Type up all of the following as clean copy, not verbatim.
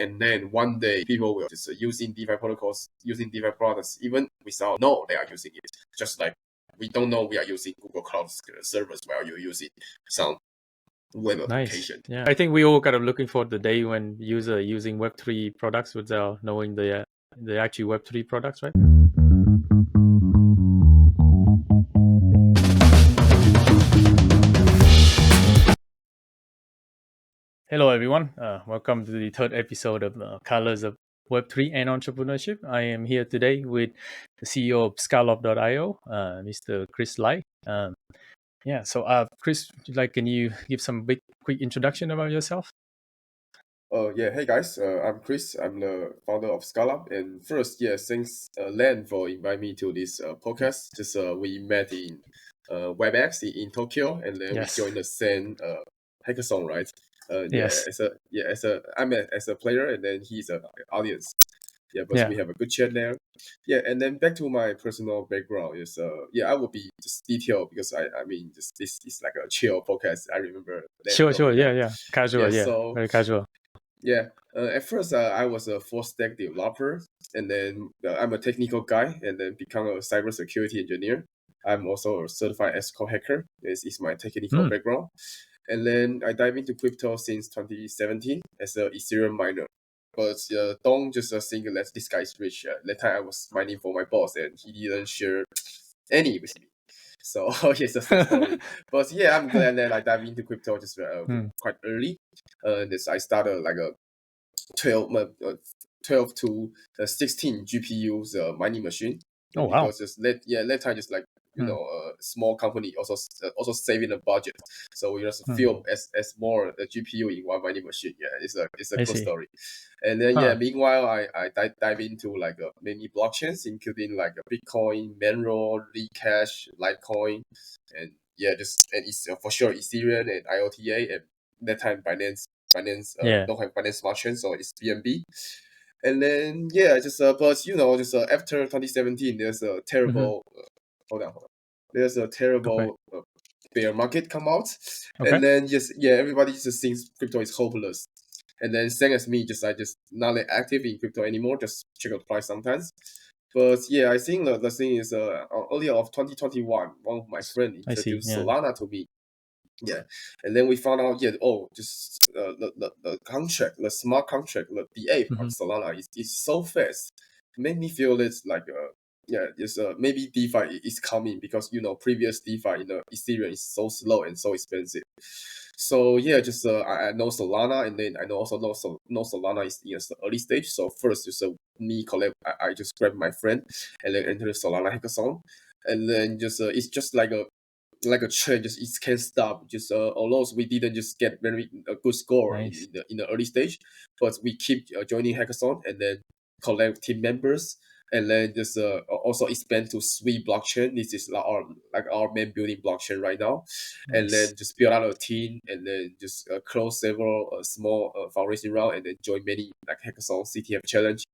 and then one day people will just using DeFi protocols, using DeFi products, even without know they are using it. Just like we don't know we are using Google Cloud servers while you're using some web application. Yeah, I think we all kind of looking for the day when user using Web3 products without knowing the actual Web3 products, right? Hello, everyone. Welcome to the third episode of Colors of Web3 and Entrepreneurship. I am here today with the CEO of Scallop.io, Mr. Kris Lai. So Kris, can you give some quick introduction about yourself? Hey guys, I'm Kris. I'm the founder of Scallop. And first, thanks Len for inviting me to this podcast. Just we met in WebEx in Tokyo, and then we joined the same hackathon, right? Yes. I'm as a player, and then he's an audience. We have a good chat there. And then back to my personal background is I will be just detailed because I mean just this is like a chill podcast. I remember that. Sure, casual, so very casual. At first I was a full stack developer, and then I'm a technical guy, and then become a cybersecurity engineer. I'm also a certified ethical hacker. This is my technical background. And then I dive into crypto since 2017 as an Ethereum miner. But don't just think that this guy is rich. That time I was mining for my boss, and he didn't share any with me. So it's a sad story. But I'm glad that I dive into crypto just quite early. I started like a 12 to 16 GPUs mining machine. Oh wow! Because that time just like a small company also saving a budget, so we just film as more the GPU in one mining machine. It's a good story. And then meanwhile I dive into like many blockchains, including like a Bitcoin, Monero, Zcash, Litecoin, and it's for sure Ethereum and IOTA. And that time Binance don't have Binance Smart Chain, so it's BNB. And then but after 2017 there's a terrible there's a terrible bear market come out. And then everybody just thinks crypto is hopeless. And then same as me, I just not that active in crypto anymore, just check out the price sometimes. But I think the thing is earlier of 2021 one of my friends introduced Solana to me. And then we found out just the contract, the smart contract, the DA of Solana is so fast. It made me feel it's like maybe DeFi is coming, because previous DeFi in the Ethereum is so slow and so expensive. So I know Solana, and then I also know Solana is in the early stage. So first I just grabbed my friend and then entered the Solana hackathon, and then it's just like a trend, just it can't stop. Just although we didn't just get a good score in the early stage, but we keep joining hackathon and then collect team members, and then just also expand to Sui blockchain. This is our main building blockchain right now. And then just build out a team, and then just close several small fundraising round, and then join many like hackathon, CTF challenge.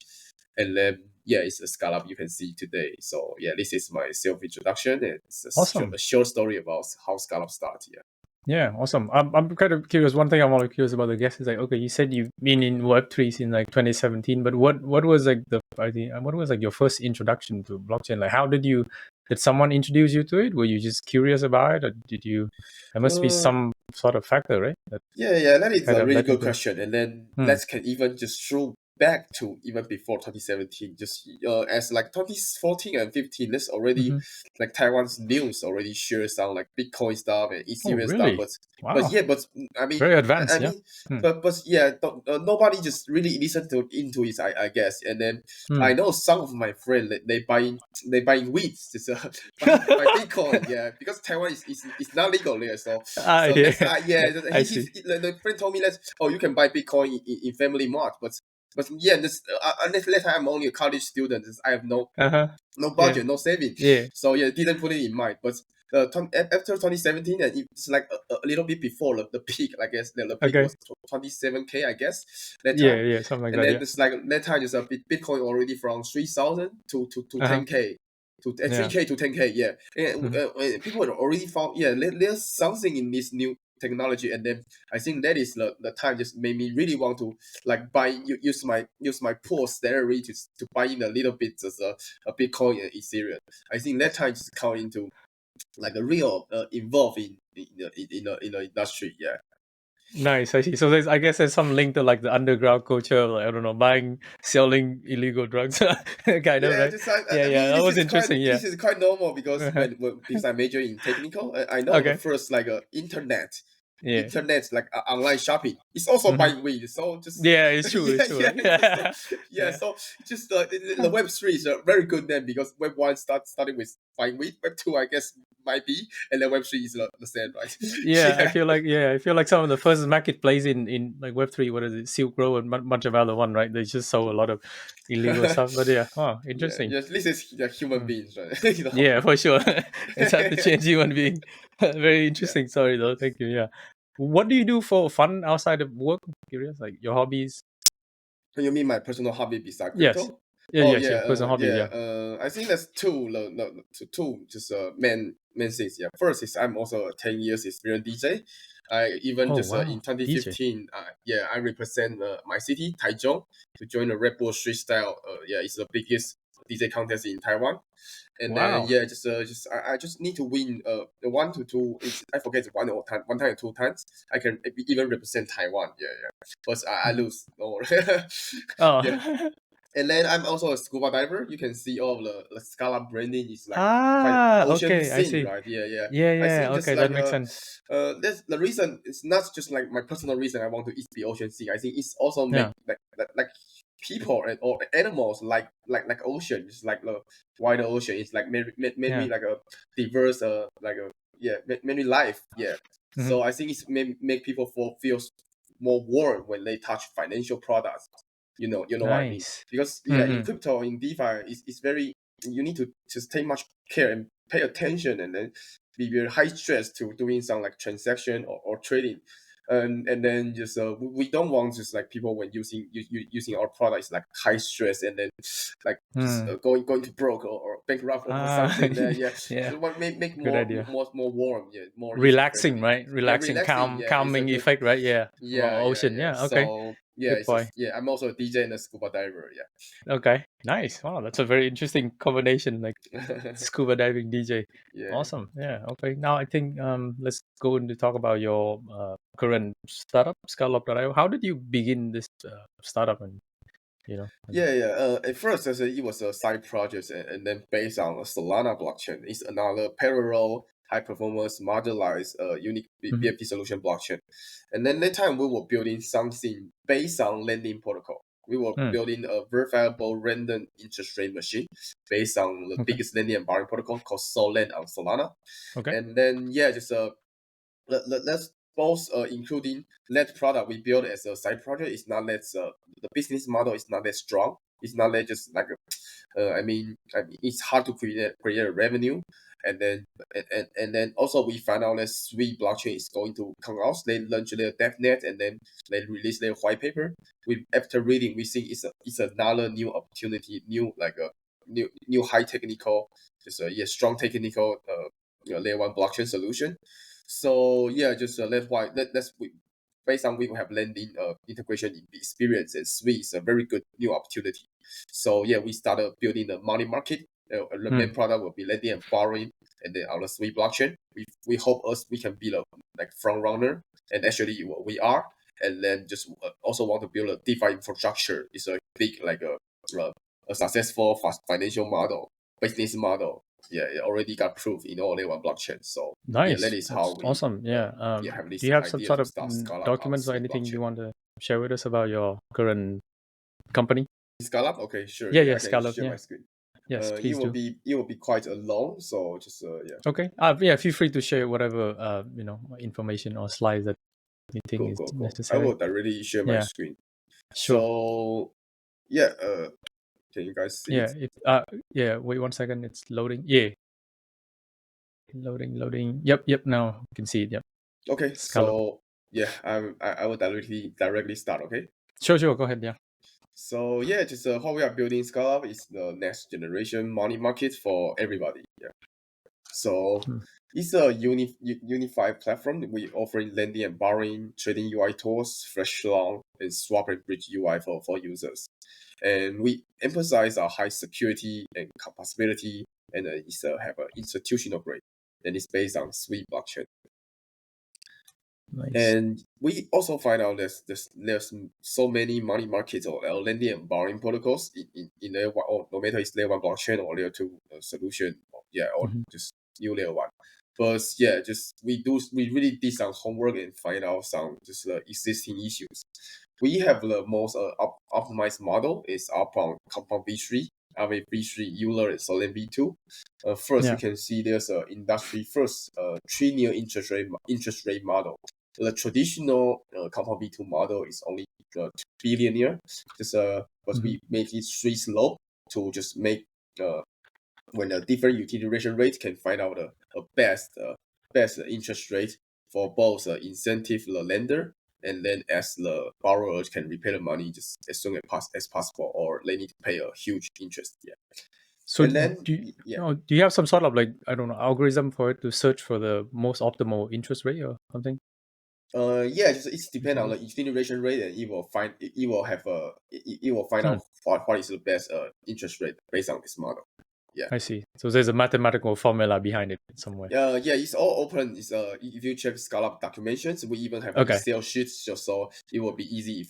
And then it's a Scallop you can see today. So this is my self-introduction, and it's a short story about how Scallop started. Yeah, awesome. I'm kind of curious. One thing I'm all curious about the guest is like, okay, you said you've been in Web3 since like 2017, but what was like your first introduction to blockchain? Like, how did someone introduce you to it? Were you just curious about it, or there must be some sort of factor, right? That is a really good question. And then let's can even just throw back to even before 2017, just as like 2014 and 15, that's already like Taiwan's news already shares some like Bitcoin stuff and Ethereum stuff. But I mean, very advanced. Nobody just really listened into it, I guess. And then I know some of my friends they buying weeds just buy Bitcoin, because Taiwan is not legal there. So the friend told me that you can buy Bitcoin in Family Mart, but unless I'm only a college student, I have no budget, no saving. So didn't put it in mind. But after 2017, and it's like a little bit before the peak, I guess. The peak was 27K, I guess. That time. Something like and that. And then it's like that time, just Bitcoin already from 3,000 to 10K. To 3K to 10K, and people already found there's something in this new technology, and then I think that is the time just made me really want to like use my poor salary to buy in a little bit as a Bitcoin and Ethereum. I think that time just count into like a real involved in the industry. Yeah. Nice, I see. So I guess there's some link to like the underground culture, like I don't know, buying, selling illegal drugs, kind of, Yeah, right? just Yeah, I yeah, mean that was interesting. Yeah. this is quite normal because Uh-huh. because I major in technical, I know the Okay. first like Yeah. internet like online shopping. It's also Mhm. buying weed, so just Yeah, it's true. It's yeah, true. yeah, Right? so, yeah. Yeah. So just the Web3 is a very good name because Web 1 starting with buying weed, Web 2 I guess might be, and then Web3 is the same, right? Yeah, I feel like some of the first marketplace in like Web3, what is it, Silk Road and bunch of other one, right? They just sold a lot of illegal yeah. stuff. But yeah, oh, Yeah, interesting. yes, this is the human Hmm. beings, right? Yeah, for sure. It's hard to change human being. Very Yeah. interesting story though. Thank you. Yeah. What do you do for fun outside of work? Curious, like your hobbies. You mean my personal hobby beside Yes. crypto? Yeah. Oh Yes. yeah, Yeah. Personal hobbies. yeah. Yeah. I think that's two. Two just main things. Yeah. First is I'm also a 10 years experienced DJ. I even Oh just wow, in DJ. 2015, yeah, I represent my city Taichung to join the Red Bull Street Style. Yeah, it's the biggest DJ contest in Taiwan. And then Wow. yeah, I just need to win the 1 to 2. I forget the one time or 2 times. I can even represent Taiwan. Yeah, yeah. But I Mhm. lose. No. Yeah. Oh. And then I'm also a scuba diver. You can see all the Scallop branding is like quite Ah. ocean Okay. I scene, see. right? Yeah, yeah. Yeah. I Yeah. think just Okay. That like makes sense. that's the reason. It's not just like my personal reason. I want to be ocean scene. I think it's also make Yeah. like people or animals like ocean. It's like the wider ocean. It's like maybe Yeah. like a diverse like a yeah many life. Yeah. Hmm. So I think it's make people feel more warm when they touch financial products. You know what I mean? Nice. Because yeah, in Hmm. crypto, in DeFi, it's very you need to just take much care and pay attention, and then be very high stress to doing some like transaction or trading. And then just we don't want just like people when using our products like high stress and then like just Hmm. going to broke or bankrupt or Ah. something there. Yeah, Yeah. so what make Good idea. more warm, yeah, more user Relaxing, friendly. right? Yeah, Relaxing, relaxing. Yeah, it's a calming good. effect, right? Yeah. Yeah, Wow, yeah, ocean. yeah. Yeah. Okay. So yeah, Good boy. I'm also a DJ and a scuba diver. Okay. Nice. Wow, that's a very interesting combination, like Yeah. scuba diving DJ. Yeah. Awesome. Yeah. Okay. Now I think let's go into talk about your current startup, Scallop.io. How did you begin this startup and Yeah, yeah. At first, it was a side project, and then based on a Solana blockchain, it's another parallel, high performance, modularized, unique Mhm. BFT solution blockchain. And then that time, we were building something based on lending protocol. We were Mm, building a verifiable random interest rate machine based on the okay. biggest lending and borrowing protocol called Solend on Solana. Okay. And then yeah, just let's both including that product we build as a side project is not that the business model is not that strong. It's not that just like I mean it's hard to create a revenue, and then and then also we find out that Sui blockchain is going to come out. They launch their DevNet and then they release their white paper. We after reading we think it's another new opportunity, new like a new high technical, just a yeah strong technical layer one blockchain solution. So yeah, just that's why that's we based on we have lending integration in experience and Sui is a very good new opportunity. So yeah, we started building the money market. The main Mm, product will be lending and borrowing, and then on the Sui blockchain, we hope we can be the like front runner, and actually we are. And then just also want to build a DeFi infrastructure. It's a big like a successful financial model, business model. Yeah, it already got proof in all in one blockchain. So yeah, that nice. is how That's we awesome. Yeah. yeah have Do this you have some idea sort to of start Scala on documents or Sui anything you blockchain. want to share with us about your current company? Scala, okay, sure. Yeah. Yeah, Yeah. I can Scallop. share my Yeah. screen. Yes. Please do. It will be quite long, so just yeah, Okay. Yeah. Feel free to share whatever information or slides that you think is go. I necessary. will directly share my Yeah. screen. Sure. So yeah, can you guys see Yeah. it? Yeah. Wait 1 second. It's loading. Yeah. Loading. Yep. Now you can see it. Yep. Okay, Scallop. so yeah, I will directly start. Okay. Sure. Go ahead. Yeah. So yeah, just what we are building Scala is the next generation money market for everybody. Yeah. So it's a unified platform. We offering lending and borrowing, trading UI tools, flash loan, and swap and bridge UI for users. And we emphasize our high security and compatibility, and it's have an institutional grade, and it's based on Swiss blockchain. Nice. And we also find out there's so many money markets or lending and borrowing protocols in layer one, or no matter it's layer one blockchain or layer two solution, or just new layer one. But we really did some homework and find out some just existing issues. We have the most optimized model is upon compound V3, Aave V3, Euler, and Solana V2. First, you can see there's a industry first linear interest rate model. The traditional compound V2 model is only 2 billion, but we make it 3 slope to just make when a different utility rate can find out a best interest rate for both incentive the lender, and then as the borrowers can repay the money just as soon as possible, or they need to pay a huge interest. So and then, do you have some sort of algorithm for it to search for the most optimal interest rate or something? It's depend on the utility rate, and it will find out what is the best interest rate based on this model. Yeah, I see. So there's a mathematical formula behind it somewhere. It's all open. It's if you check Scallop documentations, we even have Excel sheets, just so it will be easy.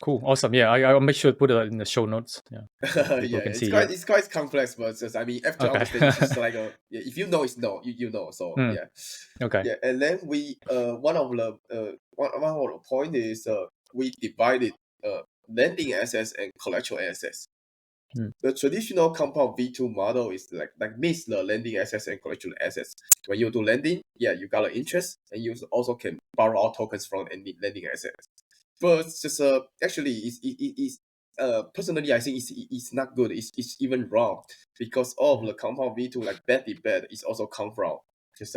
Cool, awesome. Yeah, I'll make sure to put it in the show notes. Yeah, it's quite complex, but just after understanding, it's just like if you know, it's no, you know. So and then we one of the point is we divided lending assets and collateral assets. The traditional compound V2 model is like mix the lending assets and collateral assets. When you do lending, you got an interest, and you also can borrow out tokens from any lending assets. But just actually, it's personally, I think it's not good. It's even wrong, because all of the compound V2 like bad debate is also come from just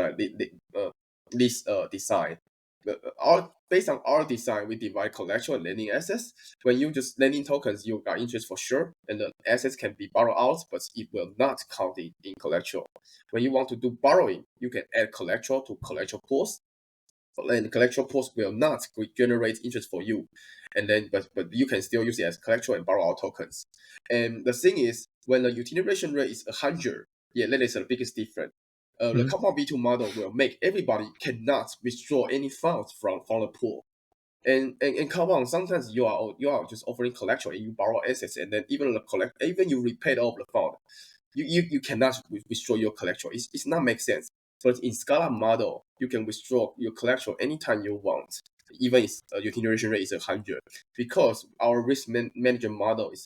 this design. Based on our design, we divide collateral and lending assets. When you just lending tokens, you got interest for sure, and the assets can be borrowed out, but it will not count in collateral. When you want to do borrowing, you can add collateral to collateral pools, and collateral pools will not generate interest for you. And then, but you can still use it as collateral and borrow out tokens. And the thing is, when the utilization rate is 100, that is the biggest difference. The compound V2 model will make everybody cannot withdraw any funds from the pool. And compound, sometimes you are just offering collateral and you borrow assets, and then even you repay all of the fund, you cannot withdraw your collateral. It's not make sense. But in Scallop model, you can withdraw your collateral anytime you want, even if utilization rate is 100, because our risk management model is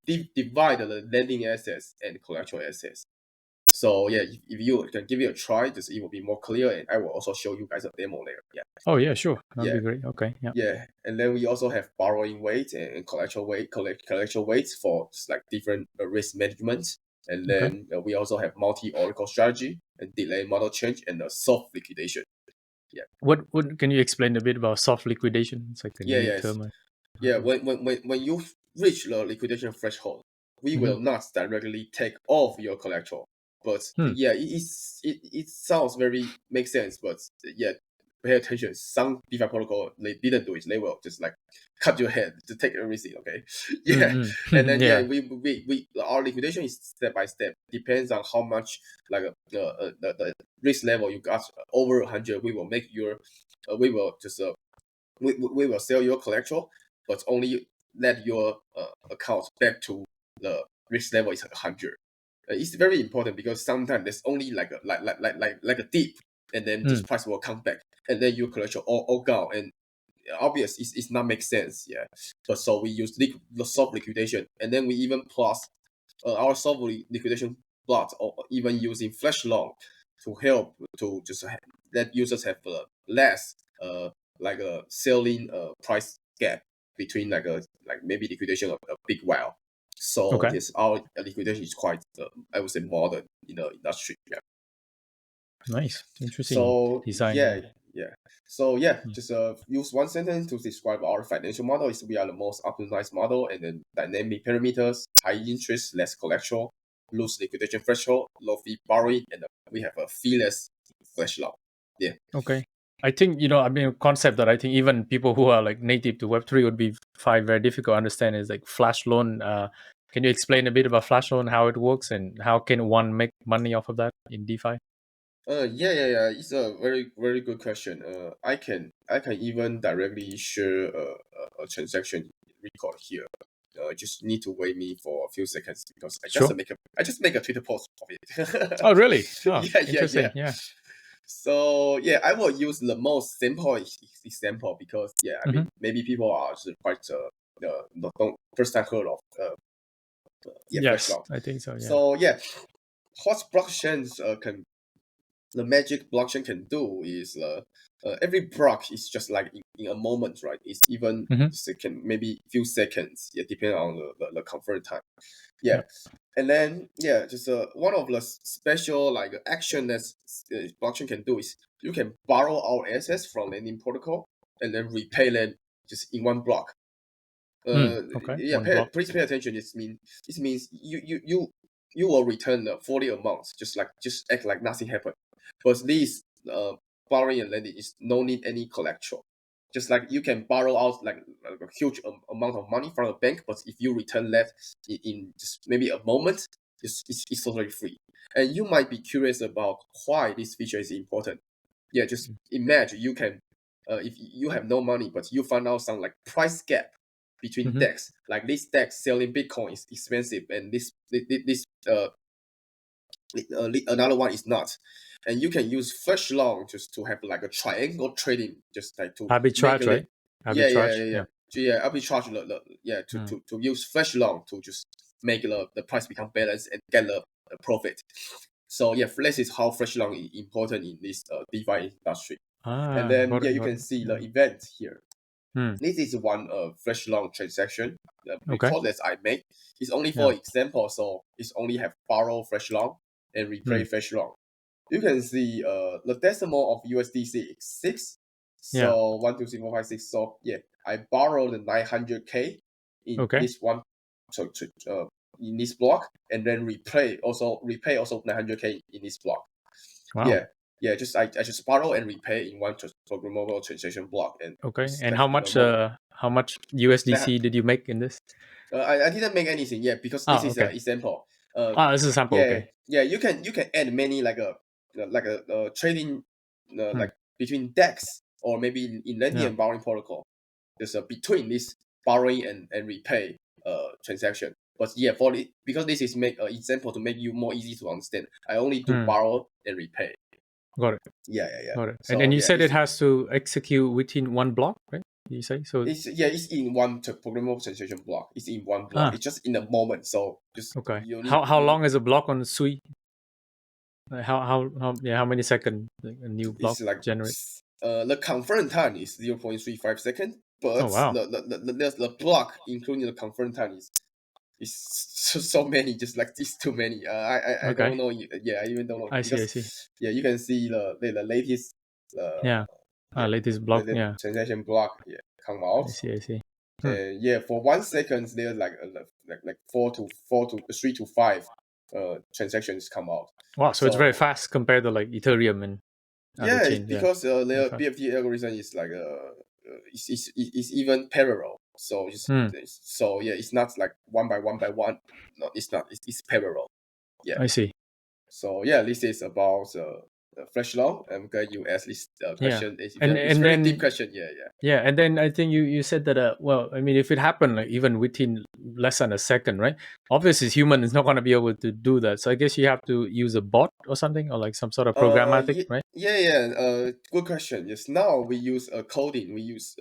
divide the lending assets and collateral assets. So if you can give it a try, just it will be more clear, and I will also show you guys a demo later. Oh yeah, sure. That'd be great. Okay. And then we also have borrowing weight and collateral weights for just like different risk management. And then we also have multi-oracle strategy and delay model change and soft liquidation. What can you explain a bit about soft liquidation? It's like a new term. When you reach the liquidation threshold, we will not directly take off your collateral. But it sounds very makes sense. But pay attention. Some DeFi protocol, they didn't do it. They will just like cut your head to take everything. Okay, and then we our liquidation is step by step. Depends on how much like the risk level you got over 100. We will make your we will just we will sell your collateral, but only let your account back to the risk level is 100. It's very important, because sometimes there's only like a dip, and then this price will come back, and then your collateral all gone, and obvious it's not make sense. But so we use the soft liquidation, and then we even plus our soft liquidation plot, or even using flash loan to help to just let users have less like a selling price gap between like maybe liquidation of a big while. So this our liquidation is quite I would say modern in the industry. Nice, interesting design. So just use one sentence to describe our financial model. Is we are the most optimized model, and then dynamic parameters, high interest, less collateral, loose liquidation threshold, low fee borrowing, and we have a feeless flash loan. Yeah. Okay. I think, I mean, a concept that I think even people who are like native to Web3 would find very difficult to understand is like flash loan. Can you explain a bit about flash loan, how it works, and how can one make money off of that in DeFi? Yeah. It's a very, very good question. I can even directly share a transaction record here. Just need to wait me for a few seconds because Sure. I just make a Twitter post of it. Oh, really? Oh, Yeah. interesting. Yeah. So yeah, I will use the most simple example because I mean maybe people are just quite don't first time heard of flash Yes, loan. I think so. Yeah. So yeah, what blockchains can the magic blockchain can do is every block is just like in a moment, right? It's even second, maybe few seconds, depending on the confirm time. Yeah. And then just one of the special like action that blockchain can do is you can borrow our assets from lending protocol and then repay them just in one block. Okay. One block. Please pay attention. It means you will return the 40 amounts just act like nothing happened. But this borrowing and lending is no need any collateral. Just like you can borrow out like a huge amount of money from a bank, but if you return that in just maybe a moment, it's totally free. And you might be curious about why this feature is important. Yeah, just imagine you can, if you have no money, but you find out some like price gap between DEX, like this DEX selling Bitcoin is expensive, and this another one is not, and you can use flash loan just to have like a triangle trading, just like to arbitrage, right? Arbitrage. Arbitrage to use flash loan to just make the price become balanced and get the profit. So this is how flash loan is important in this DeFi industry. And then you can see the event here. This is one flash loan transaction. The record that I make is only for example, so it's only have borrow flash loan and repay flash loan. You can see the decimal of USDC is 6. So 1, 2, 3, 4, 5, 6. So I borrowed the 900K in this one, so in this block, and then repay also 900K in this block. Wow. I just borrow and repay in one programmable transaction block. And and how much USDC did you make in this? I didn't make anything because this is an example. This is a sample. You can add many like a trading like between DEX or maybe in lending and borrowing protocol. There's between this borrowing and repay transaction. But because this is make example to make you more easy to understand, I only do borrow and repay. Got it. Yeah. Got it. So, and then you said it has to execute within one block, right? You say so. It's in one programmable transaction block. It's in one block. It's just in a moment. So just how long is a block on the Sui? How many seconds a new block generates? The confirm time is 0.35 seconds, but the block including the confirm time is so many, just like this too many. I don't know. I even don't know. I see. Yeah, you can see the latest. Latest block. Transaction block. Come out. I see. For 1 second, there's like 3 to 5 transactions come out. Wow, so it's very fast compared to like Ethereum and other chains. Because their BFT algorithm is like it's even parallel. So it's not like one by one. No, it's not. It's parallel. Yeah, I see. So this is about flash loan. I'm glad you asked this question. It's and very then deep question. Yeah, and then I think you said that well, I mean, if it happened like even within less than a second, right? Obviously, human is not going to be able to do that. So I guess you have to use a bot or something, or like some sort of programmatic, right? Good question. Yes, now we use coding. We use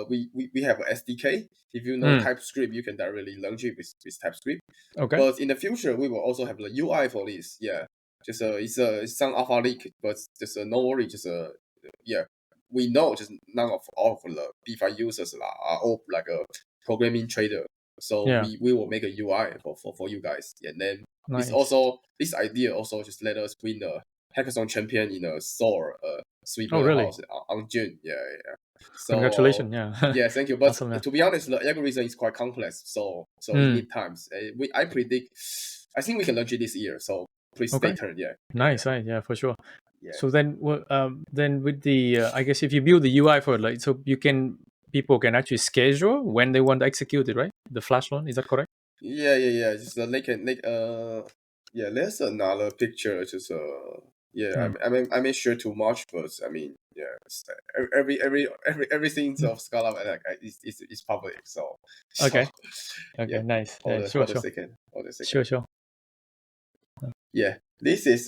we have a SDK. If you know TypeScript, you can directly launch it with TypeScript. Okay. But in the future, we will also have the UI for this. Just it's some alpha leak, but just no worry. Just we know just none of all of the DeFi users are all like a programming trader. So we will make a UI for you guys. And then this idea also just let us win the hackathon champion in a Soar sweeper house on June. So, congratulations. Thank you. But awesome, to be honest, the algorithm is quite complex. So it need times. I think we can launch it this year. So please stay Okay. tuned. Yeah. Nice, right? Yeah, for sure. Yeah. So then, then with the, I guess if you build the UI for it, like, so people can actually schedule when they want to execute it, right? The flash loan, is that correct? Yeah. Just they can yeah. There's another picture. Just yeah. I made sure to March, but I mean, yeah. Everything Mm. of Scallop like is public. So Okay. yeah. Okay. Nice. Hold Yeah. a Sure. hold a Sure. second. Hold a second. Sure. Sure. Yeah. This is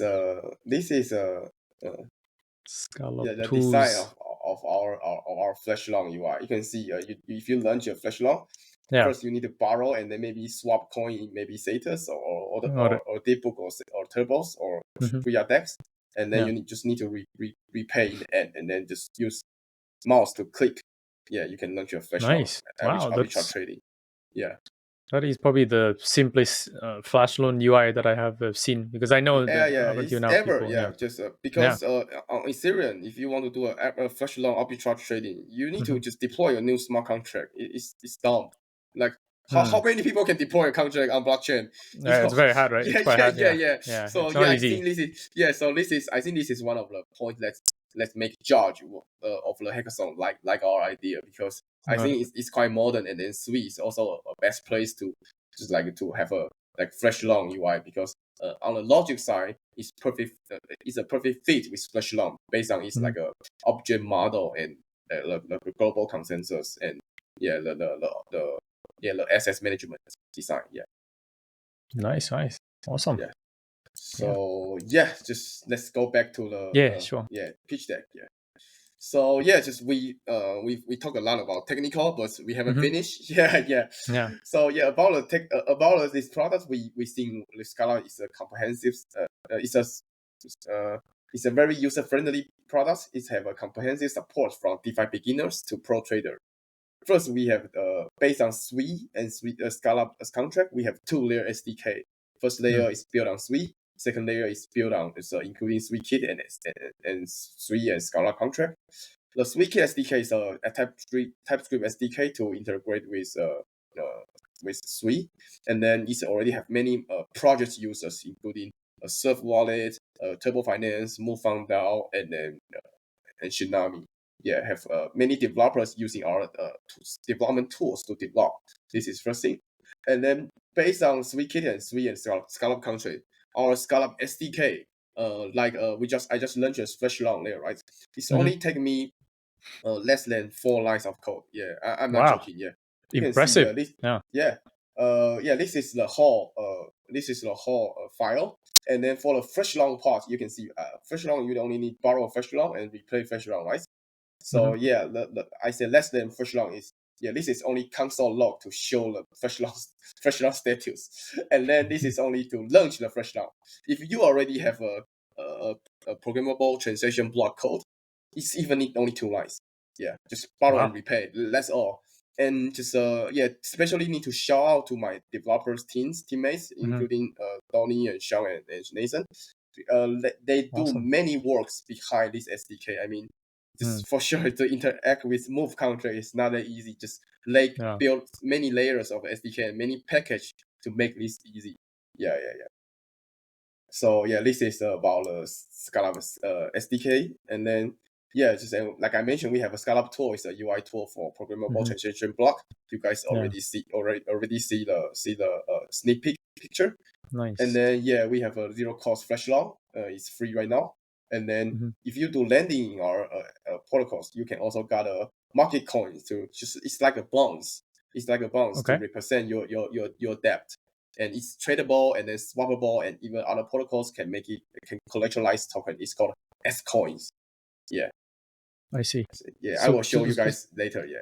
Scallop yeah, the design tools. of our flash loan UI. You can see if you launch your flash loan, Yeah. first you need to borrow and then maybe swap coin in maybe Satus Got it. or Deepbook or Turbos or Mhm. Dex, and then Yeah. you just need to repay in the end, and then just use mouse to click. Yeah, you can launch your flash loan Nice. Wow. arbitrage trading. Yeah. That is probably the simplest flash loan UI that I have seen, because I know that Yeah. up until It's now ever people, yeah. yeah, Just yeah, because on Ethereum, if you want to do a flash loan arbitrage trading, you need to Mhm. just deploy a new smart contract. It's dumb. Like how Mm. many people can deploy a contract on blockchain? Yeah, it's very hard, right? It's quite hard. Yeah, Yeah. yeah, So it's not yeah, easy. so I think this is one of the points let's make judge of the hackathon like our idea, because I Got it. think it's quite modern, and then Sui is also a best place to just like to have a like flash loan UI, because on the logic side, it's perfect. It's a perfect fit with flash loan based on its Mhm. like a object model and the global consensus, and yeah the asset management design. Yeah. Nice, nice, awesome. Yeah. Yeah, So yeah, just let's go back to yeah, sure. pitch deck. Yeah. So yeah, just we talk a lot about technical, but we haven't Mhm. finished. Yeah. Yeah. So yeah, about the tech about this product, we think the Scala is a comprehensive. It's a very user friendly product. It have a comprehensive support from DeFi beginners to pro trader. First, we have based on Sui and Scala as contract. We have two-layer SDK. First Mm. layer is built on Sui. Second layer is built on including Sui Kit and Sui and Scala contract. The Sui Kit SDK is a TypeScript SDK to integrate with Sui, and then it already have many project users, including a Surf Wallet, Turbo Finance, MoveFund DAO, and then and Shinami. Yeah, have many developers using our development tools to develop. This is first thing. And then based on SweetKit and Sui and Scallop contract, our Scallop SDK, I just launched a flash loan there, right? It's Mhm. only take me less than 4 lines of code. Yeah, I'm not Wow, joking. Yeah, you can see impressive. this. Yeah. Yeah, this is the whole file. And then for the flash loan part, you can see flash loan, you only need borrow flash loan and replay flash loan, right? So Mhm. yeah, I say less than flash loan is this is only console log to show the flash loan flash loan status, and then this is only to launch the flash loan. If you already have a programmable transaction block code, it's even need only 2 lines. Yeah, just borrow and Wow. repay. That's all. And just especially need to shout out to my developers teammates, Mhm. including Donnie and Sean and Nathan. They do Awesome. many works behind this SDK. I mean, Mm. just for sure to interact with Move contract is not that easy. Just Yeah. build many layers of SDK and many package to make this easy. Yeah. So yeah, this is about the Scallop SDK, and then yeah, just like I mentioned, we have a Scallop tool. It's a UI tool for programmable Mhm. transaction block. You guys Yeah. already see the sneak peek picture. And Nice. then yeah, we have a zero cost flash loan. It's free right now. And then Mhm. if you do lending in our protocols, you can also got a market coin to just it's like a bonds. It's like a bonds to Okay. represent your debt, and it's tradable and then swappable, and even other protocols can collateralize token. It's called S coins. Yeah, I see. yeah. I So, will show you so guys later. Yeah.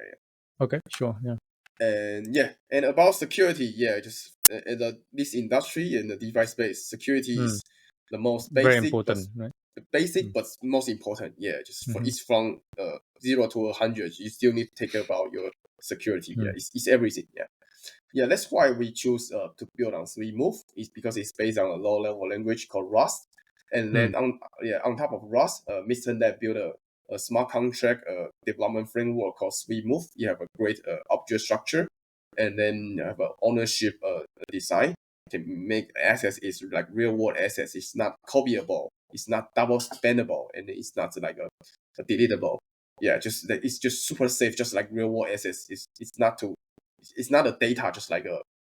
okay, sure. Yeah. And yeah, and about security, yeah, just in this industry in the DeFi space, security Mm. is the most Very important, right? basic Mm. but most important. Yeah, just for Mhm. it's from 0 to 100, you still need to take care about your security. Yeah, Mm. it's everything. Yeah. That's why we choose to build on Move. It's because it's based on a low level language called Rust, and Mm. then on top of Rust, Mr. Net built a smart contract development framework called Move. You have a great object structure, and then you have an ownership design. can make assets is like real world assets. It's not copyable. It's not double spendable, and it's not like a deletable. Yeah, just that it's just super safe, just like real world assets. It's not a data, just like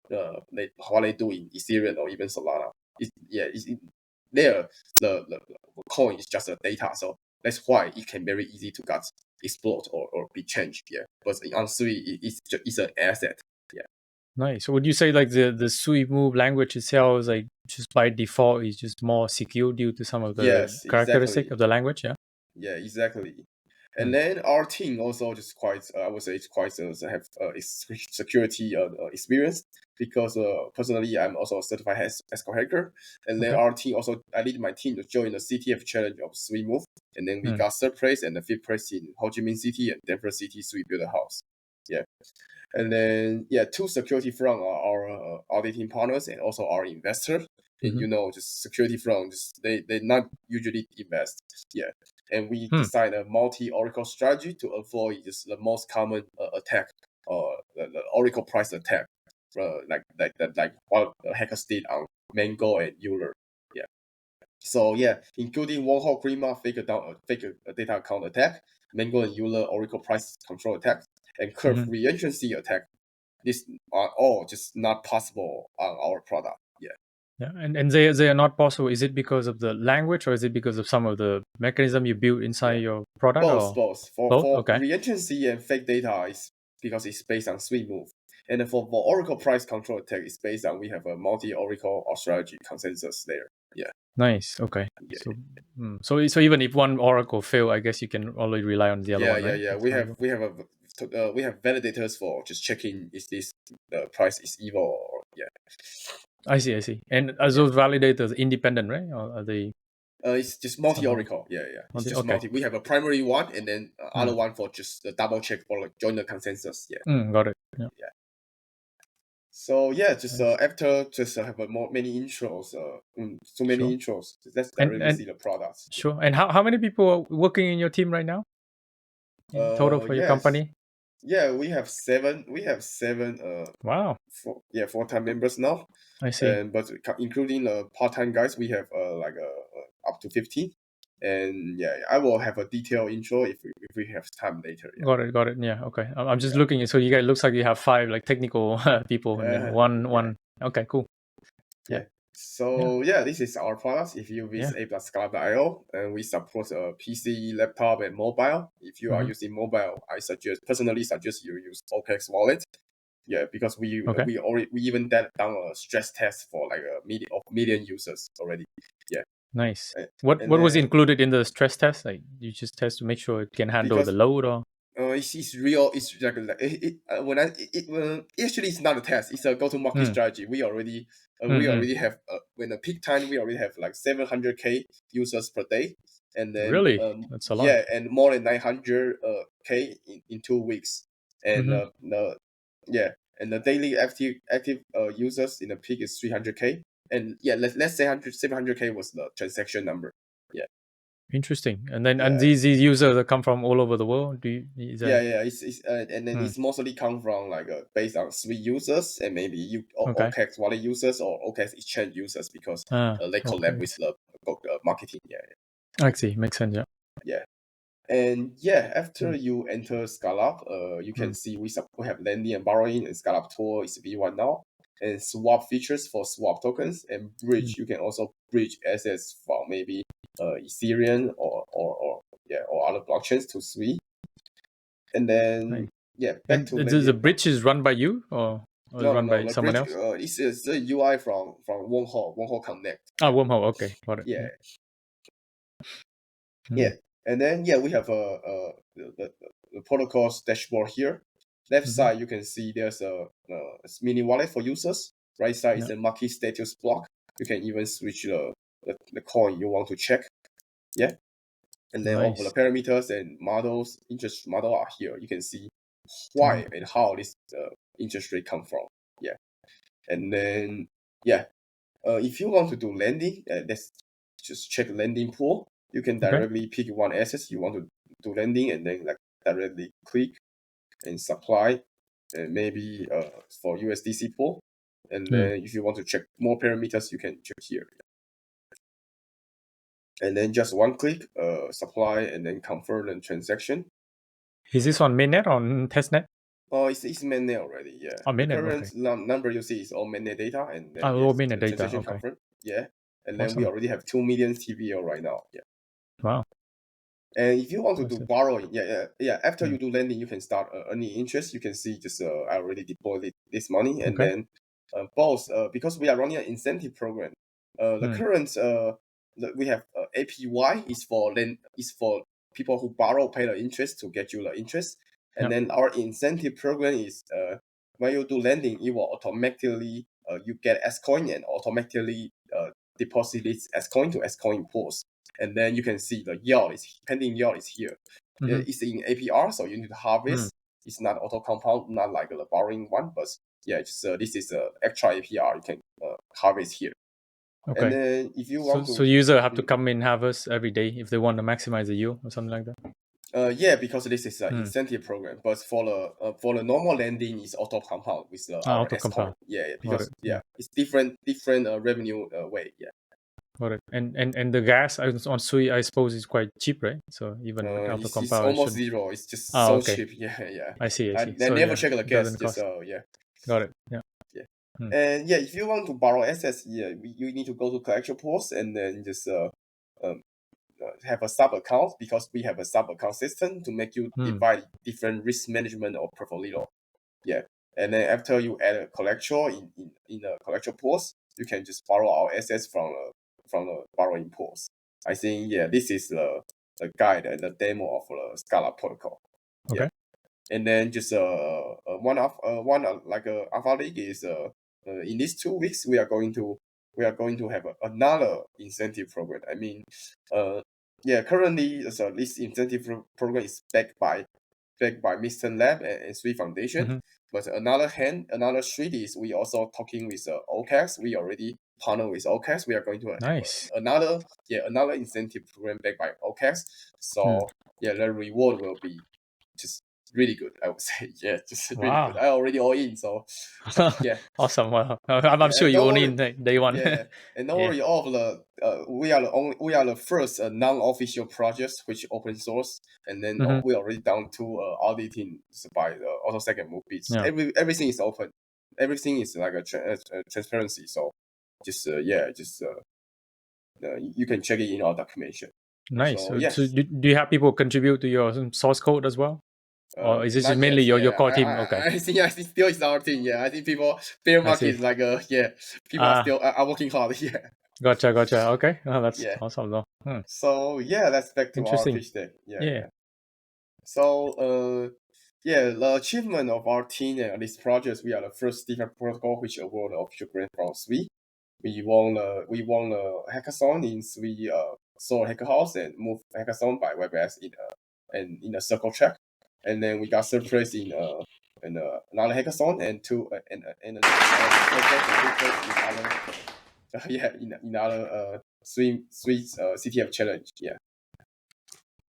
what they do in Ethereum or even Solana. The coin is just a data, so that's why it can very easy to get explored or be changed. Yeah, but on Sui, it's an asset. Yeah. Nice. So would you say like the Sui move language itself is like just by default is just more secure due to some of the Yes, characteristic exactly. of the language? Yeah. Yeah, exactly. And then our team also just quite, I would say it's quite have security experience, because personally I'm also a certified ethical hacker. And then Okay. our team also, I lead my team to join the CTF challenge of Sui Move. And then we got third place and the fifth place in Ho Chi Minh City and Denver City Sui Build a House. Yeah. And then, two security from our auditing partners and also our investor. And just security from they not usually invest. Yeah. And we design a multi-oracle strategy to avoid just the most common attack, the oracle price attack, like what hackers did on Mango and Euler. Yeah. So including one whole Grima fake data account attack, Mango and Euler oracle price control attack, and curve reentrancy attack. These are all just not possible on our product. Yeah. Yeah, and they are not possible. Is it because of the language, or is it because of some of the mechanism you built inside your product, Both, or both. both? For Okay. reentrancy and fake data is because it's based on Sui Move. And for Oracle price control attack, it's based on we have a multi-Oracle strategy consensus there. Yeah. Nice. Okay. Yeah. So even if one oracle fail, I guess you can only rely on the other one, right? Yeah. We have validators for just checking is this the price is evil or I see. And are those validators independent, right? Or are they? It's just multi-Oracle. Yeah. It's just multi. We have a primary one and then other one for just the double check for like join the consensus. Yeah. Got it. Yeah. So just after just have many intros, many intros. Let's directly see the products. Sure. And how many people are working in your team right now? In total for your company? Yeah, we have seven. We have seven. Wow. Full-time members now. I see. But including the part-time guys, we have up to 15. And I will have a detailed intro if we have time later. Yeah. Got it. Yeah. Okay. I'm just looking. So you guys looks like you have 5 like technical people, and then one. Okay. Cool. Yeah. So this is our products. If you visit a+scallop.io, and we support PC, laptop, and mobile. If you are using mobile, I personally suggest you use OKX wallet. Yeah, because we even done a stress test for like a million users already. Yeah. Nice. What was included in the stress test? Like you just test to make sure it can handle the load, or? It's real. It's like actually it's not a test. It's a go-to-market strategy. We already have when the peak time we already have like 700K users per day, and then really that's a lot. And more than 900K in 2 weeks, and and the daily active users in the peak is 300K, and let's say 700K was the transaction number. Yeah. Interesting. And then and these users that come from all over the world. It's and then it's mostly come from like based on Sui users and maybe OKX wallet users or OKX exchange users, because they collab with the marketing. I see. Makes sense. Yeah. And after you enter Scallop, you can see we have lending and borrowing, and Scallop Tour is V1 now, and swap features for swap tokens, and bridge. You can also bridge assets from maybe Ethereum or other blockchains to Sui. And then back to the bridge is run by you or run by someone else? It's the UI from Wormhole Connect. Wormhole. Okay, got it. And then we have the protocol's dashboard here. Left side you can see there's a mini wallet for users. Right side is a market status block. You can even switch the coin you want to check. And then all the parameters and models, interest model are here. You can see why and how this interest rate come from. And then if you want to do lending, let's just check lending pool. You can directly pick one asset you want to do lending, and then like directly click and supply, and maybe for USDC pool. And then if you want to check more parameters, you can check here. And then just one click, supply, and then confirm the transaction. Is this on mainnet or on testnet? Oh, it's mainnet already, yeah. Oh, The mainnet, current okay. number you see is all mainnet data, and then mainnet data, transaction okay. confirmed, yeah. And then Awesome. we already have 2 million TVL right now, yeah. Wow. And if you want to do borrowing, after Mm. you do lending, you can start earning interest. You can see just I already deployed this money, and Okay. then both because we are running an incentive program. The current we have APY is for people who borrow, pay the interest to get you the interest, and then our incentive program is when you do lending, it will automatically you get S coin and automatically deposit it S coin to S coin pools. And then you can see the yield is pending yield is here. It's in APR, so you need to harvest. It's not auto compound, not like the borrowing one, but yeah, just this is a extra APR you can harvest here. Okay. And then if you want so user have to come in harvest every day if they want to maximize the yield or something like that. Yeah, because this is an incentive program, but for the normal lending is auto compound with our auto S coin. compound. Yeah, because it's different revenue way. Yeah. Got it. And the gas on Sui, I suppose, is quite cheap, right? So even with auto compound, it's almost zero. It's just so cheap. Yeah. I see. I So never check the gas. doesn't Just cost. yeah. Got it. Yeah. And yeah, if you want to borrow assets, you need to go to collection pools and then just have a sub account, because we have a sub account system to make you divide different risk management or portfolio. Yeah. And then after you add a collector in the collector pools, you can just borrow our assets from the borrowing pools. I think this is the guide and the demo of the Scallop Protocol. Okay. Yeah. And then just one like Alpha League is in these 2 weeks we are going to have another incentive program. I mean, currently this incentive program is backed by Mr. Lab and Sui Foundation. But another street is we also talking with OCAX. We already partner with OCAX. We are going to have another incentive program backed by OCAX. So the reward will be just really good, I would say. Yeah, just really good. I already all in, so yeah. Awesome. Well, I'm sure you own in day one. Yeah, and don't worry, all of the we are the first non-official projects which open source, and then we already down to auditing by the auto second move bits. Everything is open. Everything is like a transparency. So just you can check it in our documentation. Nice. So, yes. So do you have people contribute to your source code as well? Or is this not mainly yet. your core team? Okay. I think still it's our team. Yeah, I think bear market is like people are still are working hard. Yeah. Gotcha. Okay. Oh, that's awesome though. So let's back to our pitch deck. Yeah. So the achievement of our team and this project, we are the first DeFi protocol which award the official grant from Sui. We won a hackathon in Sui Soul Hacker House and moved hackathon by WebS in a circle track. And then we got third place in another hackathon and in other Sui CTF challenge. Yeah.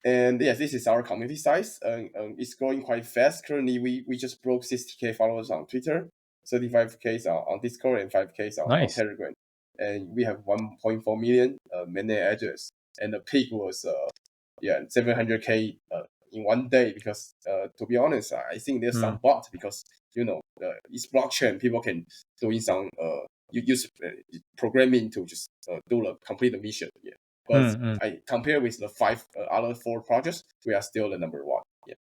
And yes, this is our community size. It's growing quite fast. Currently, we just broke 60K followers on Twitter, 35K on Discord, and 5K on Telegram. And we have 1.4 million mainnet address. And the peak was 700K in one day, because to be honest, I think there's some bot, because it's blockchain. People can doing some use programming to just complete the mission. Yeah. But I compare with the other 4 projects, we are still the number 1. Yeah.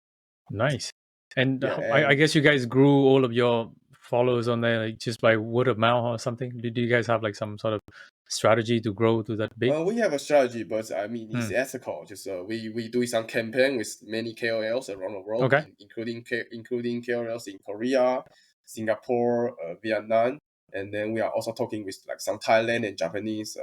Nice. And I guess you guys grew all of your followers on there like just by word of mouth or something. Did you guys have like some sort of strategy to grow to that big? We have a strategy, but I mean it's ethical. Just we do some campaign with many KOLs around the world, including KOLs in Korea, Singapore, Vietnam, and then we are also talking with like some Thailand and Japanese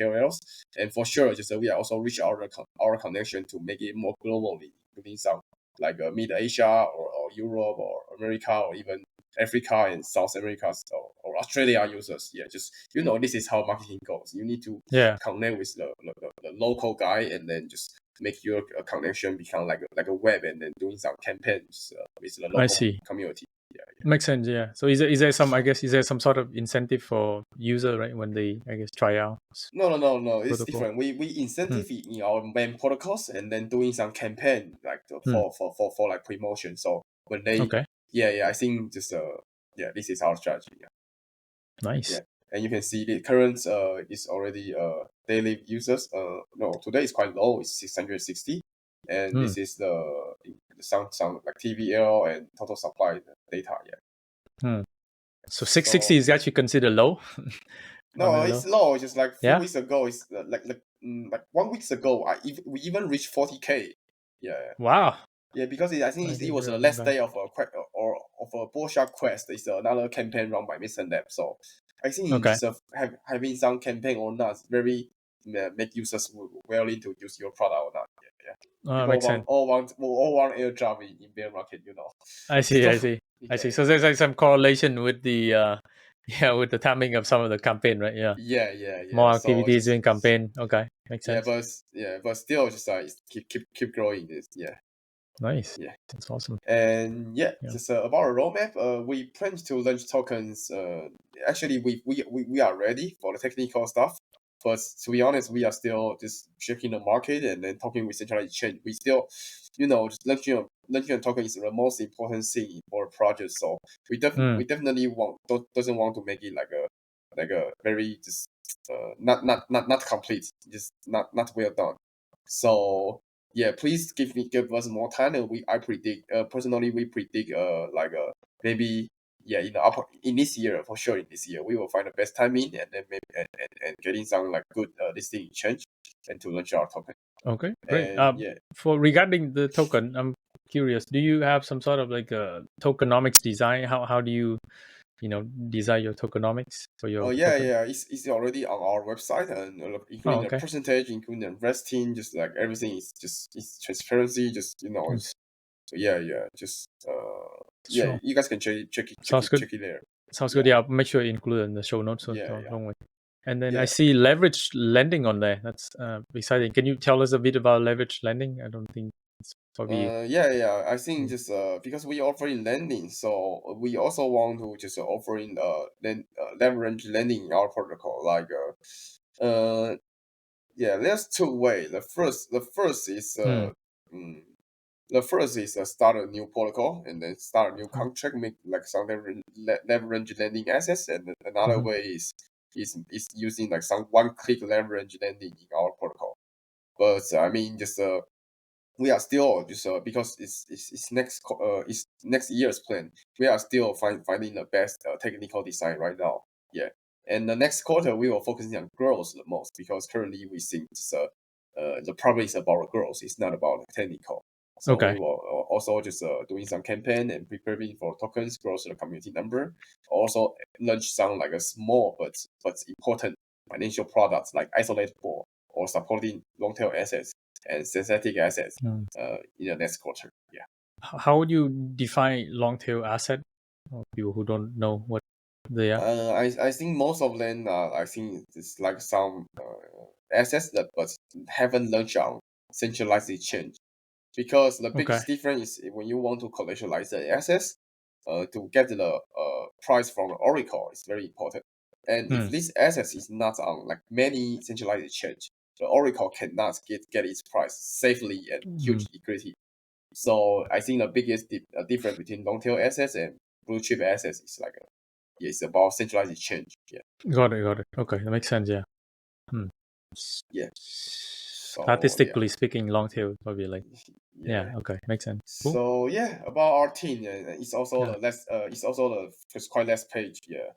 KOLs, and for sure, just we are also reach our connection to make it more globally, including some like Mid Asia or Europe or America or even Africa and South America or Australia users. Yeah, just this is how marketing goes. You need to connect with the local guy, and then just make your connection become like a web, and then doing some campaigns with the local community. Makes sense. Yeah. So is there some, I guess, is there some sort of incentive for user, right, when they, I guess, try out No. It's protocol? different. We incentive it in our main protocols and then doing some campaign like for like promotion. So when they Okay. I think just this is our strategy. Nice. Yeah. And you can see the current is already daily users. No, today is quite low. It's 660, and this is the some like TVL and total supply data. Yeah. So So 660 is actually considered low. On no, a it's low. low. It's just like few Yeah. weeks ago. It's like 1 week ago. We even reached 40K. Yeah. Wow. Yeah, because I think it was the last Okay. day of or of a bullshot quest. It's another campaign run by Mr. Lab. So I think Okay. it's having some campaign or not very make users willing to use your product or not. Yeah. People Makes sense. all want airdrop in bear market. I see. So, I see. I see. So yeah. there's like some correlation with the with the timing of some of the campaign, right? Yeah. Yeah. More So activities during campaign. Okay. Makes sense. but still just keep growing this. Nice. Yeah. That's awesome. And Yeah. just about our roadmap, we plan to launch tokens. Actually, we are ready for the technical stuff, but to be honest, we are still just checking the market and then talking with centralized exchange. We still, just launching a token is the most important thing for a project. So we definitely doesn't want to make it like a very just not complete, just not well done. So yeah, please give us more time, and I predict personally we predict maybe in this year, for sure, in this year we will find the best timing and then maybe and getting some like good listing exchange and to launch our token. Okay. Great. And For regarding the token, I'm curious. Do you have some sort of like a tokenomics design? How do you design your tokenomics for your token? it's already on our website, and Oh, including the okay. percentage, including the vesting, just like everything is just it's transparency, just it's so just Sure. you guys can Sounds good. check it there. Sounds good. Yeah. Yeah, I'll make sure you include it in the show notes. So Yeah. don't worry. And then I Yeah. see leverage lending on there. That's exciting. Can you tell us a bit about leverage lending? I don't think it's probably. I think just because we offering lending, so we also want to just offering leverage lending in our protocol. Like there's two ways. The first is mm, the first is start a new protocol and then start a new contract, make like some leverage lending assets, and then another way is using like some one-click leverage lending in our protocol. But I mean, just we are still just because it's next year's plan. We are still finding the best technical design right now. Yeah, and the next quarter we will focus on growth the most because currently we think the problem is about growth. It's not about technical. So we Okay. will also just doing some campaign and preparing for tokens growth the community number. Also launch some like a small but important financial products like isolated pool or supporting long tail assets and synthetic assets in the next quarter. Yeah. How would you define long tail asset? For people who don't know what they are. I think most of them I think it's like some assets that but haven't launched on centralized exchange because the Okay. biggest difference is when you want to collateralize the assets to get the price from Oracle is very important. And if this asset is not on like many centralized exchange, the Oracle cannot get its price safely and huge liquidity. So I think the biggest difference between long tail assets and blue chip assets is like it's about centralized exchange. Yeah. Got it. Got it. Okay, that makes sense. Yeah. Yeah. So Statistically speaking, long tail probably like yeah. Okay, makes sense. Cool. So about our team, it's also Yeah. the last it's also the first quite last page. Yeah.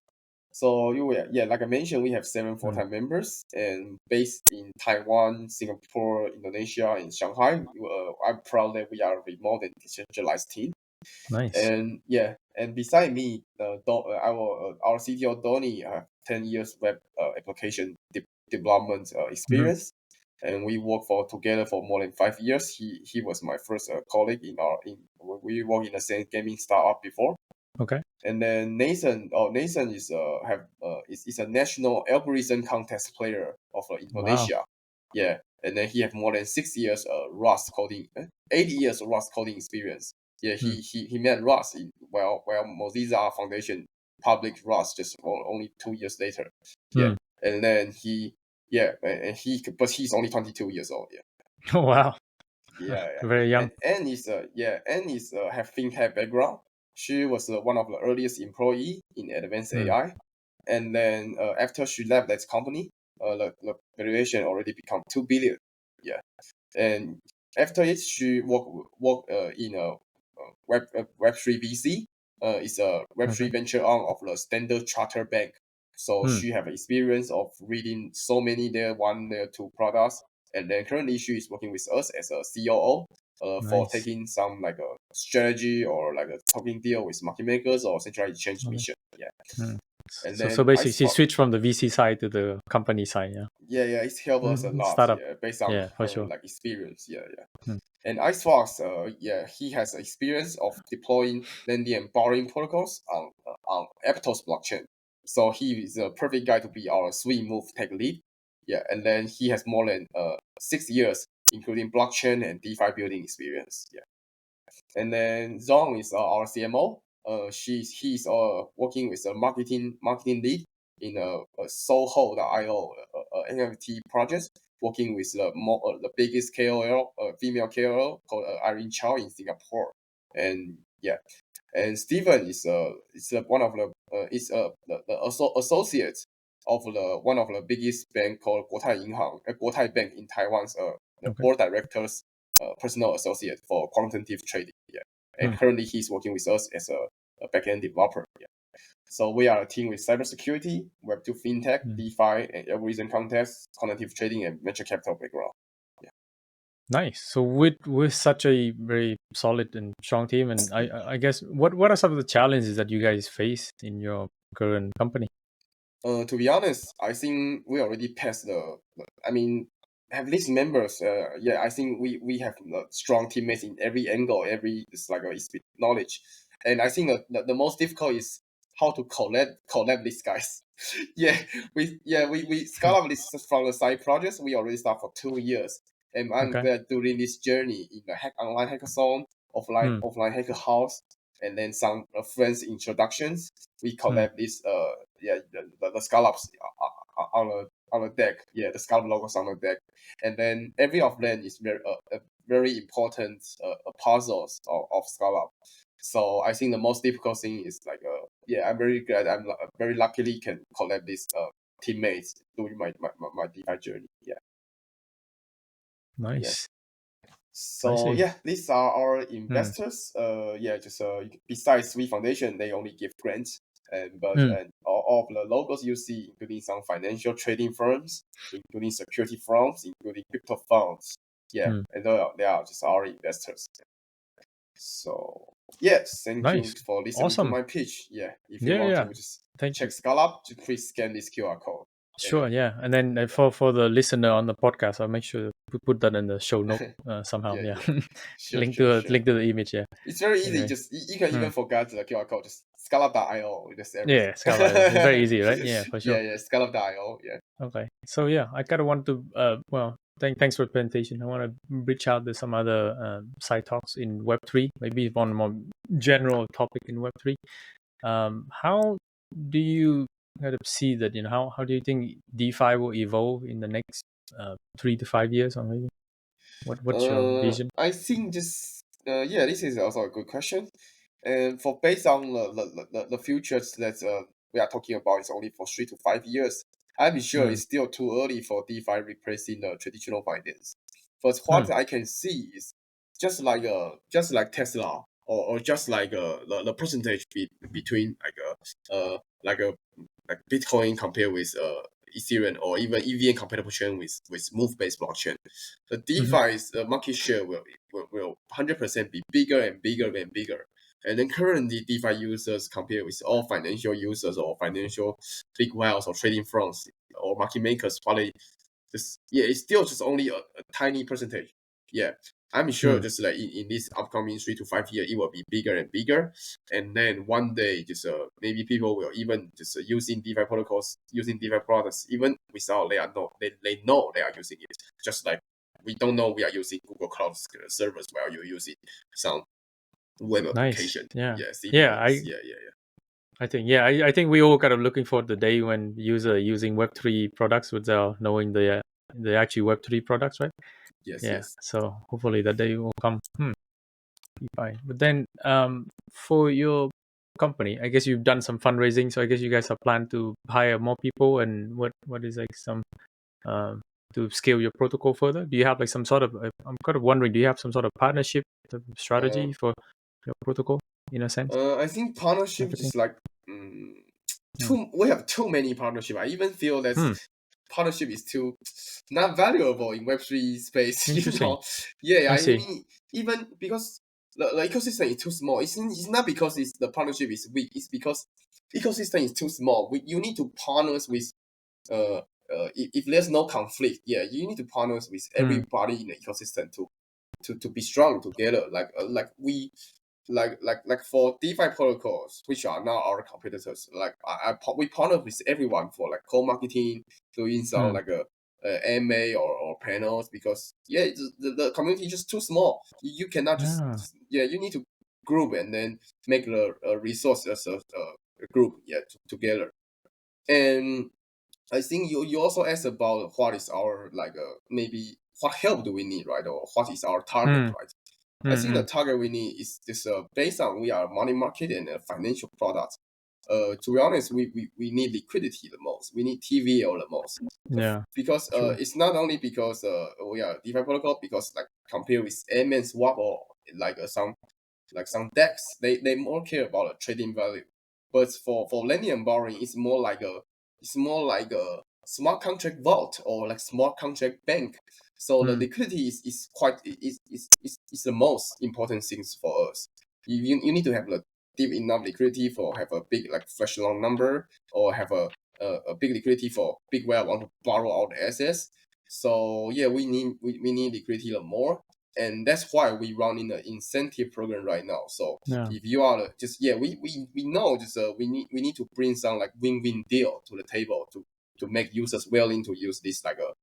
So like I mentioned, we have 7 full-time members and based in Taiwan, Singapore, Indonesia, and Shanghai. I'm proud that we are a remote and decentralized team. Nice. And beside me, our CTO Donny have 10 years web application development experience, and we worked together for more than 5 years. He was my first colleague we worked in the same gaming startup before. Okay. And then Nathan is a national algorithm contest player of Wow. Indonesia. Yeah, and then he have more than 6 years Rust coding, 8 years Rust coding experience. he met Russ while Mozilla Foundation public Russ just only 2 years later. And then but he's only 22 years old. Oh wow. Yeah. Very young. And is have fintech background. She was one of the earliest employee in advanced AI, and then after she left that company, the valuation already become 2 billion. And after it, she worked in a Web3 VC. It's a Web3 venture arm of the Standard Chartered Bank. So she have experience of reading so many Layer 1, Layer 2 products. And then currently she is working with us as a COO for taking some like a strategy or like a talking deal with market makers or centralized exchange mission. And so basically she switched from the VC side to the company side. It's helped us a lot. Startup. Based on for her sure. like experience. And Icefox, he has experience of deploying lending and borrowing protocols on Aptos blockchain. So he is a perfect guy to be our swing move tech lead. And then he has more than 6 years, including blockchain and DeFi building experience. And then Zong is our CMO. He's working with a marketing lead in a Soho.io NFT project, working with the biggest KOL, female KOL called Irene Chow in Singapore. And and Steven is one of the associate of one of the biggest bank called Guotai Bank in Taiwan's the board directors personal associate for quantitative trading. And currently he's working with us as a backend developer. So we are a team with cybersecurity, Web2 fintech, DeFi, and algorithm contests, quantitative trading, and venture capital background. Nice. So with such a very solid and strong team, and I guess what are some of the challenges that you guys face in your current company? To be honest, I think we already passed have these members. I think we have strong teammates in every angle, it's like a knowledge. And I think the most difficult is how to collab these guys. we Scallop this from the side projects. We already start for 2 years. And I'm glad during this journey in the online hackathon, offline hacker house, and then some friends introductions. We collab this the scallops on the deck. The scallop logos on the deck, and then every of them is very important puzzles of scallop. So I think the most difficult thing is like I'm very glad I'm very luckily can collab these teammates during my DeFi journey. Nice. So these are our investors. Besides We Foundation, they only give grants, and all of the logos you see, including some financial trading firms, including security firms, including crypto funds. And they are just our investors. So thank you for listening to my pitch. If you want to just check Scallop, please scan this QR code. Sure, and then for the listener on the podcast, I'll make sure to put that in the show note somehow. Link to the image. It's very easy. Anyway. Just you can even forget the QR code. Just Scallop.io. Scallop. It's very easy, right? For sure. Scallop.io. Okay. So I kind of want to thanks for the presentation. I want to reach out to some other side talks in Web3, maybe one more general topic in Web3. How do you kind of see that? How do you think DeFi will evolve in the next 3 to 5 years, or maybe what's your vision? I think this is also a good question. And for based on the futures that we are talking about is only for 3 to 5 years. I'm sure it's still too early for DeFi replacing the traditional finance. But what I can see is just like Tesla or just like the percentage between like Bitcoin compared with Ethereum or even EVM compatible chain with move-based blockchain. The DeFi's market share will 100% be bigger and bigger and bigger. And then currently DeFi users compared with all financial users or financial big whales or trading firms or market makers, probably it's still just only a tiny percentage. I'm sure just like in this upcoming 3 to 5 years, it will be bigger and bigger. And then one day, just maybe people will even just using DeFi protocols, using DeFi products, even without they know they are using it. Just like we don't know we are using Google Cloud servers while you're using some web Nice. application. Yeah. Yeah, CPS. Yeah. Yeah. I think we all kind of looking for the day when user using Web3 products without knowing the actual Web3 products, right? Yes, Yeah. yes. So hopefully that day will come. Fine. But then for your company, I guess you've done some fundraising, so I guess you guys are planned to hire more people, and what is like some um, to scale your protocol further? Do you have like some sort of I'm kind of wondering, do you have some sort of partnership strategy for your protocol in a sense? I think partnership Marketing? is like we have too many partnership. I even feel that Hmm. partnership is too not valuable in Web3 space. Interesting. Yeah, I I see. mean, even because the ecosystem is too small. It's not because the partnership is weak. It's because ecosystem is too small. You need to partners with if there's no conflict, yeah, you need to partners with everybody in the ecosystem to be strong together. Like for DeFi protocols, which are now our competitors, like we partner with everyone for like co-marketing, doing some like a AMA or panels, because the community is just too small. You cannot just Yeah. you need to group and then make the resource as a group together. And I think you also asked about what is our like maybe what help do we need, right? Or what is our target, right? I think the target we need is just based on we are money market and financial products. To be honest, we need liquidity the most. We need TVL the most. Yeah. Because True. it's not only because we are DeFi protocol, because like compared with AMN swap or like some decks, they more care about the trading value. But for lending and borrowing, it's more like a smart contract vault or like smart contract bank. So the liquidity is quite is the most important things for us. You need to have the deep enough liquidity for have a big like flash long number, or have a big liquidity for big where I want to borrow out the assets. So yeah, we need liquidity a more, and that's why we run in the incentive program right now. So Yeah. if you are just we know just we need to bring some like win-win deal to the table to make users willing to use this like a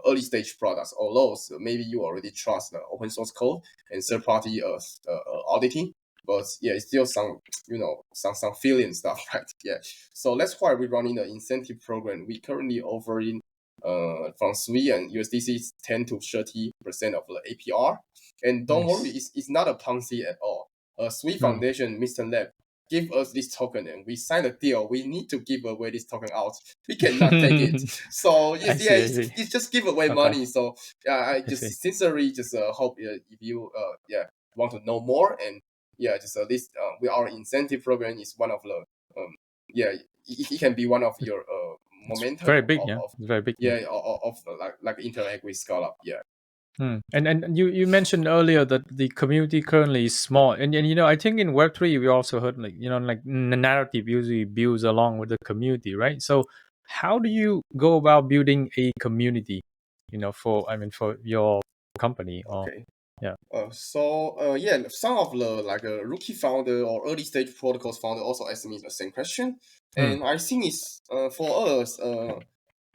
early stage products, although maybe you already trust the open source code and third party auditing, but yeah, it's still some some feeling stuff, right? Yeah, so that's why we're running the incentive program. We currently offering from Sweden USDC 10 to 30% of the APR, and don't worry, it's not a Ponzi at all. Sui Foundation, Mr. Lab, give us this token and we sign a deal. We need to give away this token out. We cannot take it. So it's just give away money. So I just sincerely just hope if you want to know more, and just this our incentive program is one of the it can be one of your momentum Very big, yeah. It's very big. of like interact with Scallop. And you mentioned earlier that the community currently is small, and I think in Web3 we also heard like like the narrative usually builds along with the community, right? So how do you go about building a community, for your company? Okay. Yeah. Some of the like a rookie founder or early stage protocols founder also asked me the same question, and I think it's for us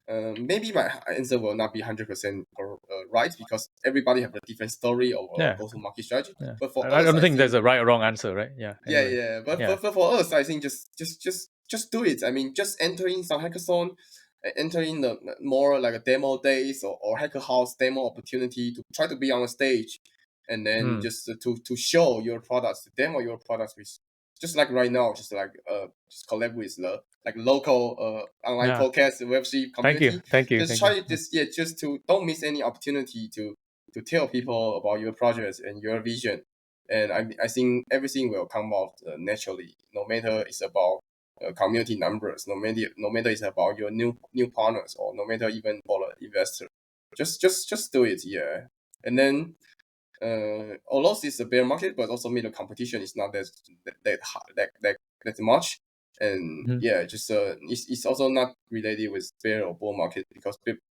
maybe my answer will not be 100% right, because everybody have a different story or go-to-market strategy. Yeah. But for I us, don't think there's a right or wrong answer, right? Yeah. Anyway. But for us, I think just do it. I mean, just entering some hackathon, entering the more like a demo days or hacker house demo opportunity to try to be on the stage, and then just to show your products, to demo your products with, just like right now, just like just collab with the like local online podcast Web3 community. Thank you. Just try just to don't miss any opportunity to tell people about your projects and your vision. And I think everything will come out naturally, no matter it's about community numbers, no matter it's about your new partners, or no matter even for the investor. Just do it, yeah. And then although it's a bear market, but also the competition is not that much. And just it's also not related with bear or bull market, because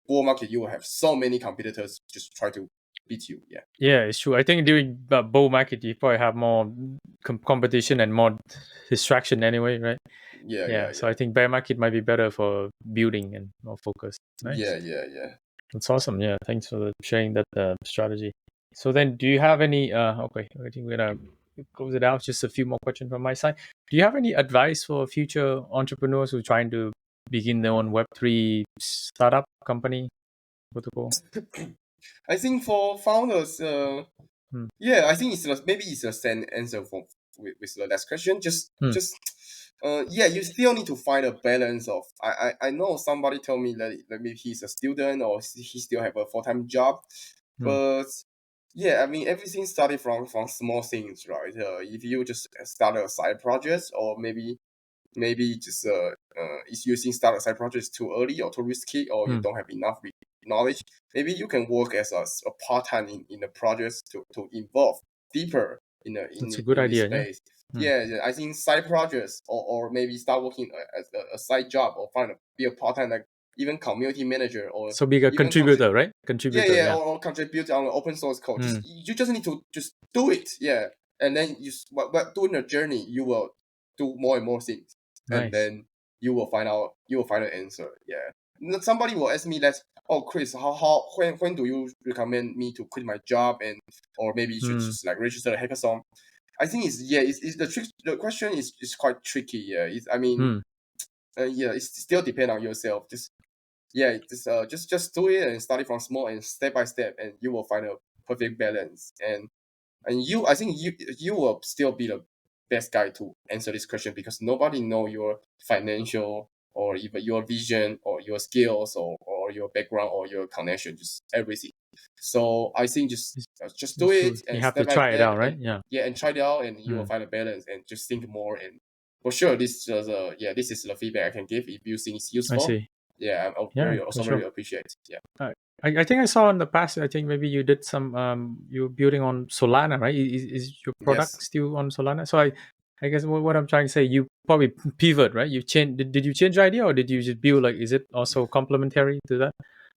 bull market you will have so many competitors just try to beat you. Yeah, it's true. I think during the bull market, you probably have more competition and more distraction anyway, right? So I think bear market might be better for building and more focus. Nice. Yeah. That's awesome. Yeah, thanks for sharing that strategy. So then, do you have any? Okay, I think we're gonna close it out. Just a few more questions from my side. Do you have any advice for future entrepreneurs who are trying to begin their own Web3 startup company? Protocol? I think for founders, yeah, I think maybe it's the same answer with the last question. Yeah, you still need to find a balance of. I know somebody told me that maybe he's a student or he still have a full-time job, but yeah, I mean everything started from small things, right? If you just start a side project or maybe just is using start a side project too early or too risky or you don't have enough knowledge, maybe you can work as a part-time in the projects to involve deeper in That's a good idea. this space. Yeah, I think side projects or maybe start working as a side job or be a part-time, like even community manager or So be a contributor, right? Contributor. yeah. Or contribute on the open source code. You just need to just do it. Yeah, and then but during the journey you will do more and more things. Nice. And then you will find an answer. Yeah. Somebody will ask me that, oh Kris, when do you recommend me to quit my job or maybe you should just like register a hackathon? I think the question is quite tricky. Yeah. It still depends on yourself. Just do it and start it from small and step by step, and you will find a perfect balance. And I think you will still be the best guy to answer this question because nobody know your financial or even your vision or your skills or your background or your connection, just everything. So I think just do it and you have to try it out, right? And try it out, and you will find a balance and just think more. And for sure, this is the feedback I can give if you think it's useful. I see. Yeah, I very appreciate. Yeah. I think I saw in the past. I think maybe you did some. You were building on Solana, right? Is your product still on Solana? So I guess what I'm trying to say, you probably pivot, right? You change. Did you change the idea, or did you just build like? Is it also complementary to that?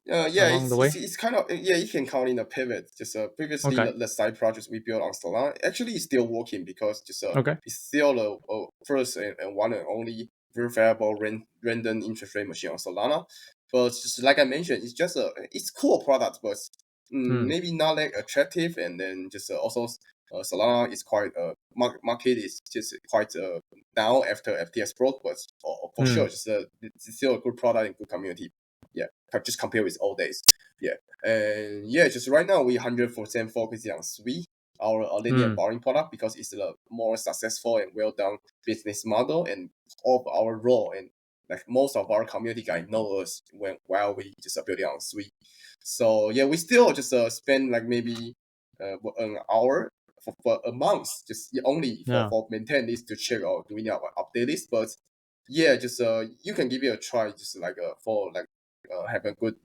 Along the way? It's kind of you can count in a pivot. Just previously the side projects we built on Solana actually is still working because just it's still the first and one and only verifiable random interest rate machine on Solana. But just like I mentioned, it's just it's cool product, but maybe not like attractive. And then just also Solana is quite market is just quite down after FTX broke, but for sure just it's still a good product and good community. Yeah, just compare with old days. Yeah, and just right now we 100% focusing on Sui, our linear borrowing product, because it's a more successful and well done business model, and of our role, and like most of our community guys know us while we just building on Sui. So yeah, we still just spend like maybe an hour for a month just only for maintain this to check or doing our update list. But yeah, just you can give it a try, just like for like have a good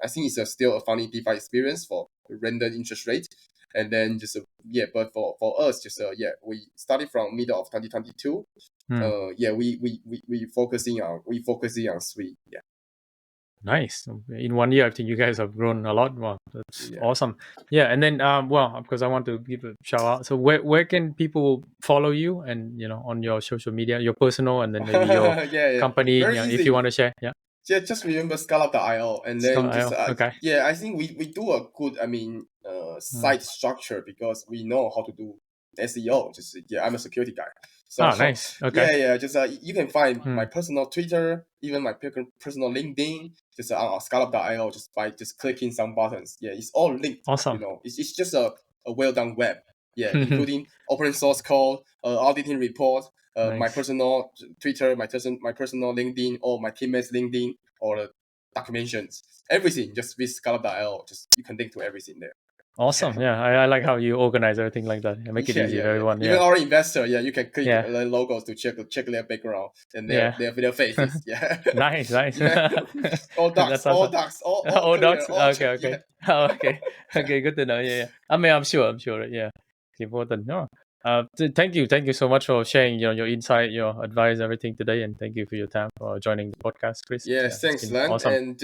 I think it's still a funny DeFi experience for random interest rate. And then just but for us just we started from middle of 2022. We focusing on Sui. Yeah. Nice. In 1 year, I think you guys have grown a lot. Wow, that's awesome. Yeah, and then because I want to give a shout out. So where can people follow you, and on your social media, your personal, and then maybe your company, if you want to share. Yeah, just remember Scallop.io, and then I think we do a good site structure because we know how to do SEO. Just I'm a security guy. So nice. Okay. Just you can find my personal Twitter, even my personal LinkedIn, just on Scallop.io, just by just clicking some buttons. Yeah, it's all linked. Awesome. It's just a well done web. Yeah, including open source code, auditing report, nice. My personal Twitter, my personal LinkedIn, or my teammates' LinkedIn, or the documentations, everything just with Scallop.io. Just you can link to everything there. Awesome. Yeah, I like how you organize everything like that. Make it easy for everyone. Even our investor, you can click the logos to check their background and their faces. Yeah. Nice. All docs. All docs. Okay. Okay. Good to know. Yeah. I mean, I'm sure. Yeah. It's important. No. Thank you so much for sharing your insight, your advice, everything today, and thank you for your time for joining the podcast, Kris. Thanks, Lan. Awesome. And